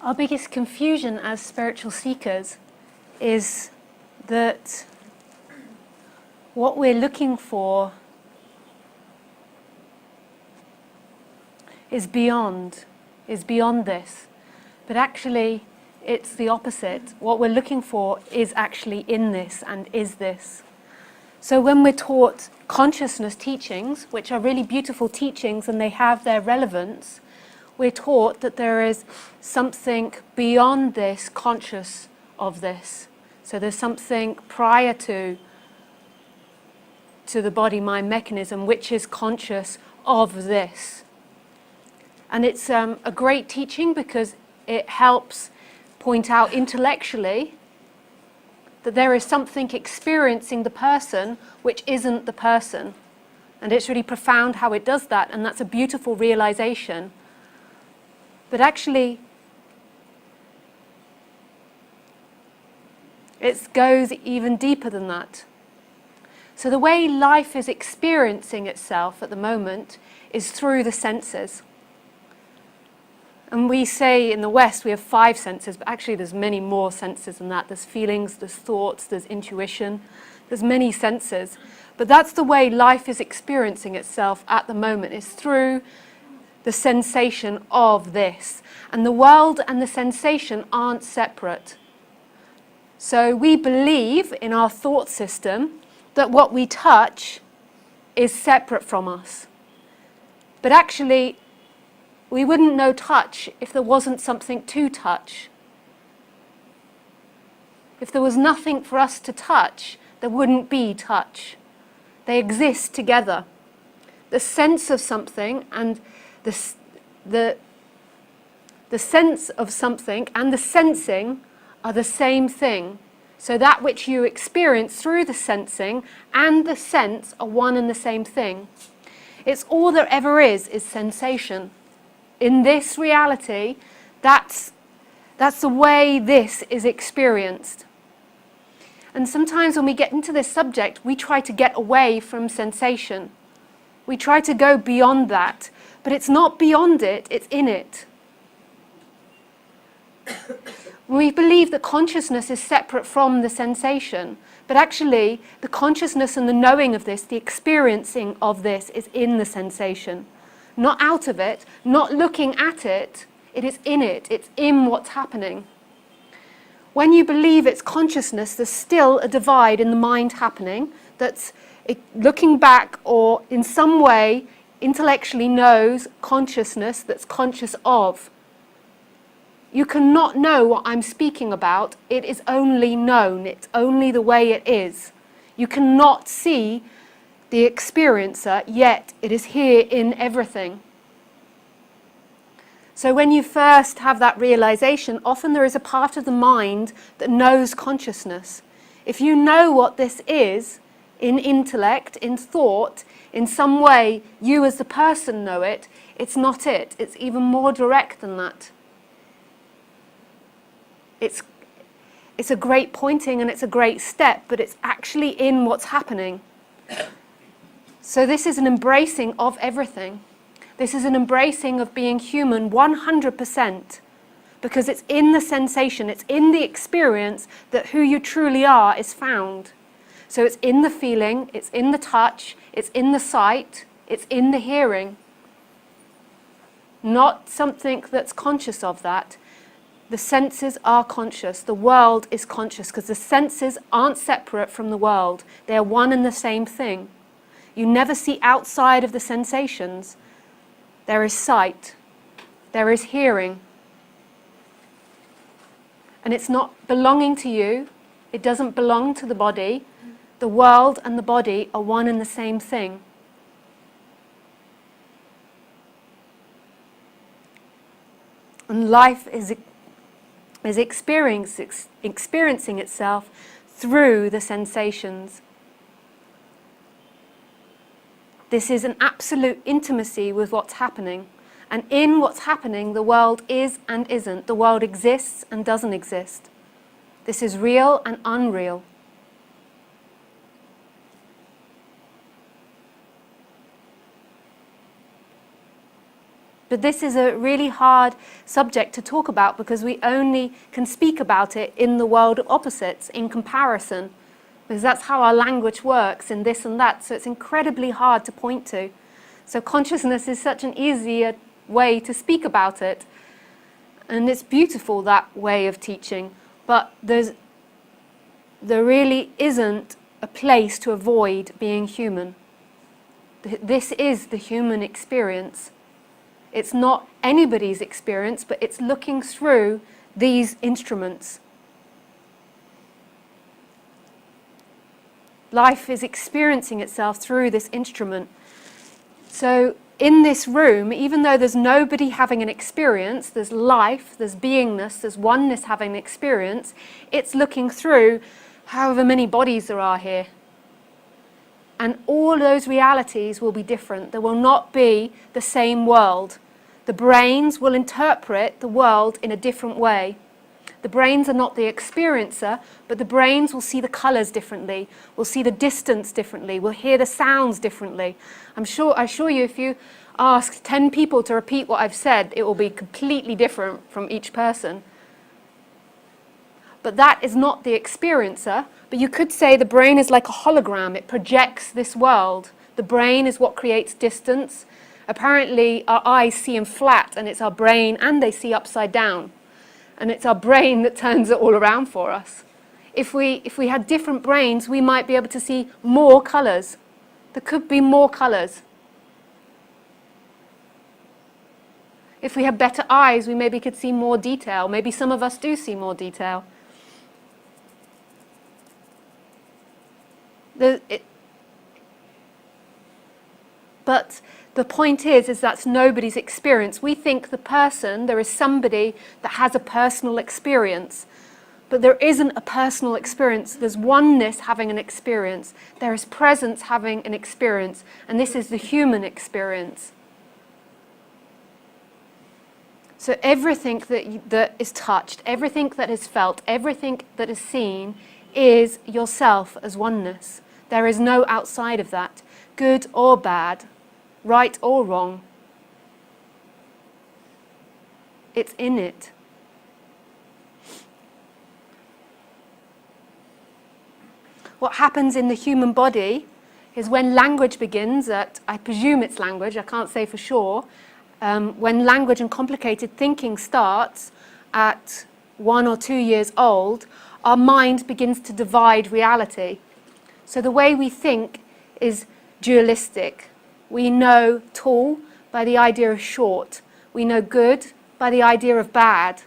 Our biggest confusion as spiritual seekers is that what we're looking for is beyond this. But actually, it's the opposite. What we're looking for is actually in this and is this. So when we're taught consciousness teachings, which are really beautiful teachings and they have their relevance, we're taught that there is something beyond this conscious of this. So there's something prior to the body-mind mechanism which is conscious of this. And it's a great teaching because it helps point out intellectually that there is something experiencing the person which isn't the person. And it's really profound how it does that, and that's a beautiful realization. But actually, it goes even deeper than that. So the way life is experiencing itself at the moment is through the senses. And we say in the West we have 5 senses, but actually there's many more senses than that. There's feelings, there's thoughts, there's intuition, there's many senses. But that's the way life is experiencing itself at the moment, is through the sensation of this. And the world and the sensation aren't separate. So we believe in our thought system that what we touch is separate from us. But actually, we wouldn't know touch if there wasn't something to touch. If there was nothing for us to touch, there wouldn't be touch. They exist together. The sense of something and the sense of something and the sensing are the same thing. So that which you experience through the sensing and the sense are one and the same thing. It's all there ever is sensation. In this reality, that's the way this is experienced. And sometimes when we get into this subject, we try to get away from sensation. We try to go beyond that, but it's not beyond it, it's in it. We believe that consciousness is separate from the sensation, but actually the consciousness and the knowing of this, the experiencing of this, is in the sensation. Not out of it, not looking at it, it is in it, it's in what's happening. When you believe it's consciousness, there's still a divide in the mind happening that's looking back or in some way intellectually knows consciousness that's conscious of. You cannot know what I'm speaking about. It is only known. It's only the way it is. You cannot see the experiencer, yet it is here in everything. So when you first have that realization, often there is a part of the mind that knows consciousness. If you know what this is, in intellect, in thought, in some way, you as the person know it, it's not it. It's even more direct than that. It's a great pointing and it's a great step, but it's actually in what's happening. So this is an embracing of everything. This is an embracing of being human 100%, because it's in the sensation, it's in the experience that who you truly are is found. So it's in the feeling, it's in the touch, it's in the sight, it's in the hearing. Not something that's conscious of that. The senses are conscious, the world is conscious, because the senses aren't separate from the world. They're one and the same thing. You never see outside of the sensations. There is sight, there is hearing. And it's not belonging to you, it doesn't belong to the body. The world and the body are one and the same thing. And life is experiencing itself through the sensations. This is an absolute intimacy with what's happening. And in what's happening, the world is and isn't. The world exists and doesn't exist. This is real and unreal. But this is a really hard subject to talk about because we only can speak about it in the world of opposites, in comparison, because that's how our language works in this and that. So it's incredibly hard to point to. So consciousness is such an easier way to speak about it. And it's beautiful, that way of teaching. But there really isn't a place to avoid being human. This is the human experience. It's not anybody's experience, but it's looking through these instruments. Life is experiencing itself through this instrument. So in this room, even though there's nobody having an experience, there's life, there's beingness, there's oneness having an experience, it's looking through however many bodies there are here. And all those realities will be different. There will not be the same world. The brains will interpret the world in a different way. The brains are not the experiencer, but the brains will see the colours differently, will see the distance differently, will hear the sounds differently. I assure you, if you ask 10 people to repeat what I've said, it will be completely different from each person. But that is not the experiencer. But you could say the brain is like a hologram. It projects this world. The brain is what creates distance. Apparently, our eyes see in flat, and it's our brain, and they see upside down. And it's our brain that turns it all around for us. If we had different brains, we might be able to see more colours. There could be more colours. If we had better eyes, we maybe could see more detail. Maybe some of us do see more detail. But the point is that's nobody's experience. We think there is somebody that has a personal experience. But there isn't a personal experience. There's oneness having an experience. There is presence having an experience. And this is the human experience. So everything that is touched, everything that is felt, everything that is seen is yourself as oneness. There is no outside of that, good or bad, right or wrong. It's in it. What happens in the human body is when language begins, I presume it's language, I can't say for sure, when language and complicated thinking starts at 1 or 2 years old, our mind begins to divide reality. So the way we think is dualistic. We know tall by the idea of short. We know good by the idea of bad.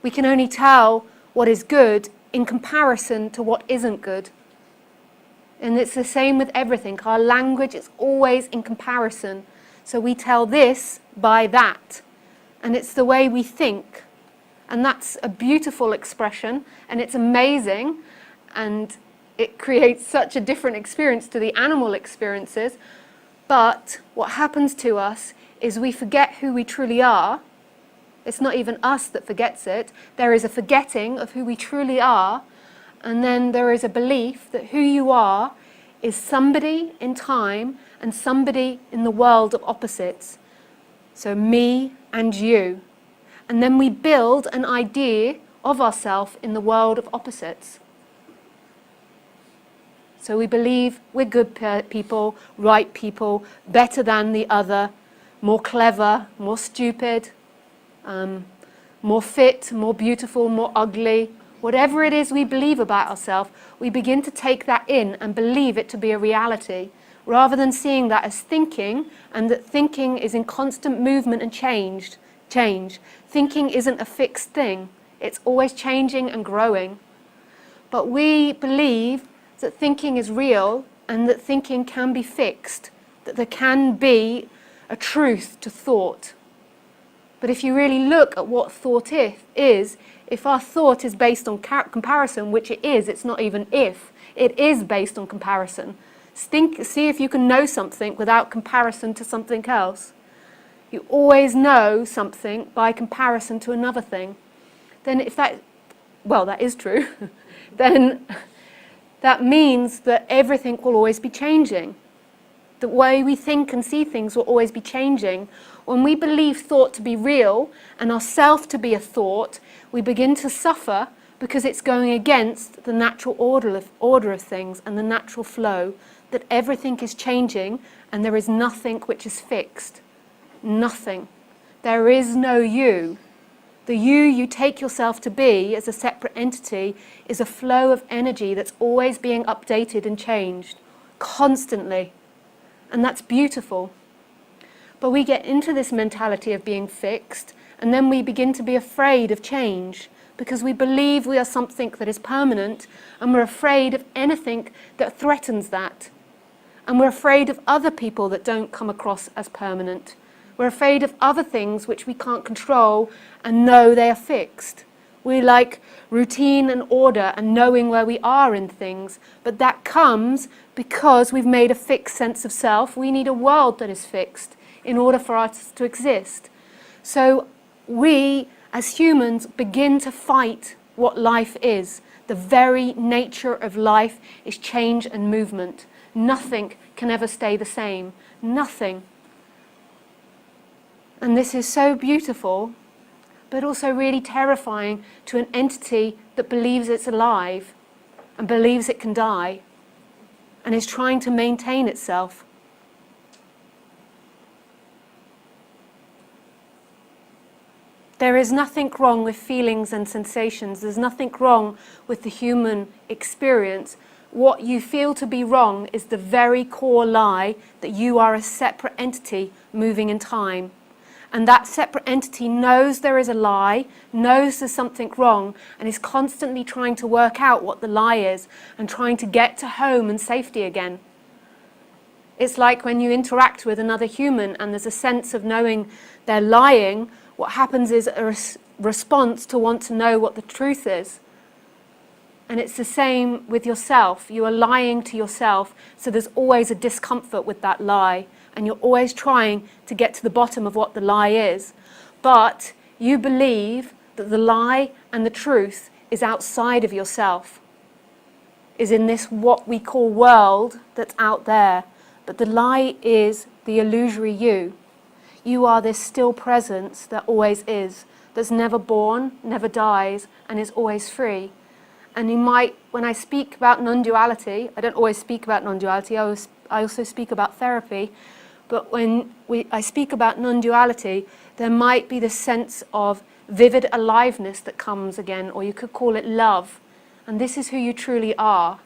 We can only tell what is good in comparison to what isn't good. And it's the same with everything. Our language is always in comparison. So we tell this by that. And it's the way we think. And that's a beautiful expression. And it's amazing. And it creates such a different experience to the animal experiences. But what happens to us is we forget who we truly are. It's not even us that forgets it. There is a forgetting of who we truly are. And then there is a belief that who you are is somebody in time and somebody in the world of opposites. So me and you. And then we build an idea of ourselves in the world of opposites. So we believe we're good people, right people, better than the other, more clever, more stupid, more fit, more beautiful, more ugly. Whatever it is we believe about ourselves, we begin to take that in and believe it to be a reality, rather than seeing that as thinking, and that thinking is in constant movement and change. Thinking isn't a fixed thing. It's always changing and growing. But we believe that thinking is real and that thinking can be fixed, that there can be a truth to thought. But if you really look at what thought is, if our thought is based on comparison, which it is, it's not even if, it is based on comparison. See if you can know something without comparison to something else. You always know something by comparison to another thing. Then if that is true, then that means that everything will always be changing. The way we think and see things will always be changing. When we believe thought to be real and ourself to be a thought, we begin to suffer because it's going against the natural order of things and the natural flow, that everything is changing and there is nothing which is fixed. Nothing. There is no you. The you take yourself to be as a separate entity is a flow of energy that's always being updated and changed, constantly. And that's beautiful. But we get into this mentality of being fixed, and then we begin to be afraid of change because we believe we are something that is permanent, and we're afraid of anything that threatens that. And we're afraid of other people that don't come across as permanent. We're afraid of other things which we can't control and know they are fixed. We like routine and order and knowing where we are in things, but that comes because we've made a fixed sense of self. We need a world that is fixed in order for us to exist. So we, as humans, begin to fight what life is. The very nature of life is change and movement. Nothing can ever stay the same. Nothing. And this is so beautiful, but also really terrifying to an entity that believes it's alive and believes it can die and is trying to maintain itself. There is nothing wrong with feelings and sensations. There's nothing wrong with the human experience. What you feel to be wrong is the very core lie that you are a separate entity moving in time. And that separate entity knows there is a lie, knows there's something wrong, and is constantly trying to work out what the lie is and trying to get to home and safety again. It's like when you interact with another human and there's a sense of knowing they're lying, what happens is a response to want to know what the truth is. And it's the same with yourself. You are lying to yourself, so there's always a discomfort with that lie. And you're always trying to get to the bottom of what the lie is. But you believe that the lie and the truth is outside of yourself, is in this what we call world that's out there. But the lie is the illusory you. You are this still presence that always is, that's never born, never dies, and is always free. And you might, when I speak about non-duality, I don't always speak about non-duality, I also speak about therapy. But when I speak about non-duality, there might be this sense of vivid aliveness that comes again, or you could call it love. And this is who you truly are.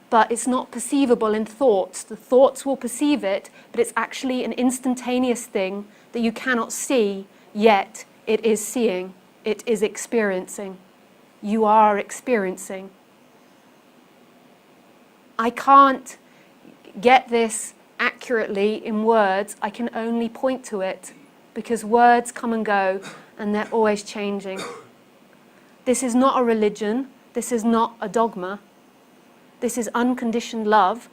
But it's not perceivable in thoughts. The thoughts will perceive it, but it's actually an instantaneous thing that you cannot see, yet it is seeing, it is experiencing. You are experiencing. I can't get this accurately in words. I can only point to it because words come and go and they're always changing. This is not a religion. This is not a dogma. This is unconditioned love,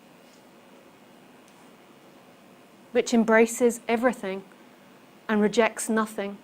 which embraces everything and rejects nothing.